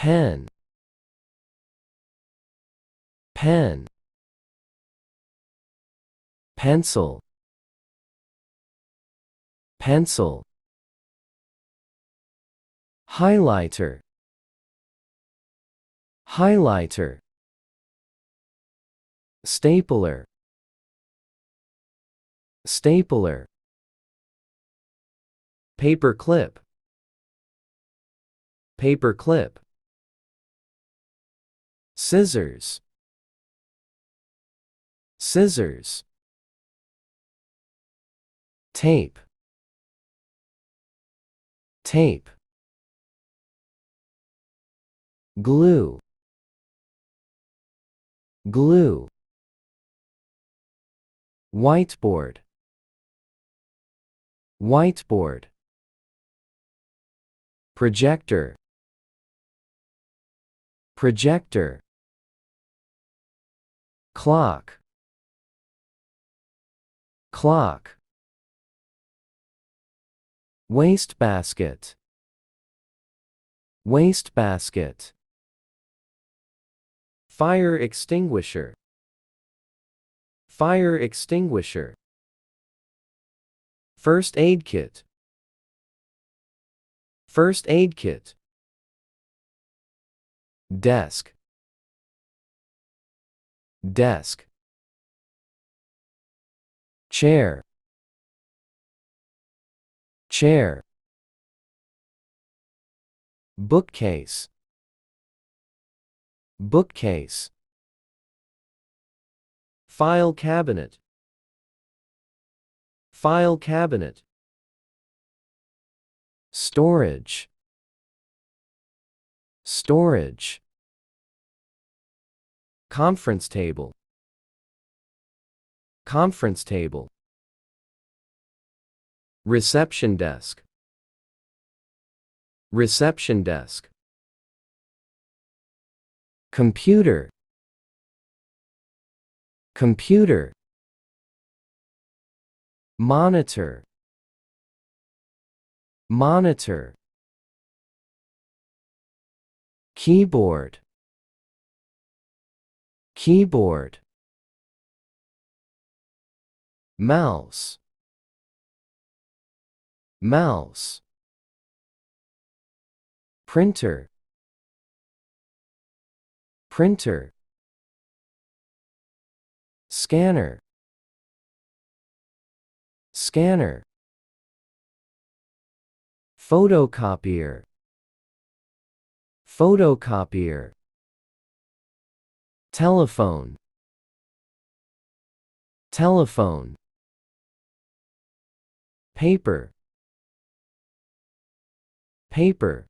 pen, pen, pencil, pencil, highlighter, highlighter, stapler, stapler, paper clip, paper clip, scissors, scissors, tape, tape, glue, glue, whiteboard, whiteboard, projector, projector, clock, clock, wastebasket, wastebasket, fire extinguisher, fire extinguisher, first aid kit, first aid kit, desk, desk, chair, chair, bookcase, bookcase, file cabinet, file cabinet, storage, storage, conference table, conference table, reception desk, reception desk, computer, computer, monitor, monitor, keyboard, keyboard, mouse, mouse, printer, printer, scanner, scanner, photocopier, photocopier, telephone, telephone, paper, paper,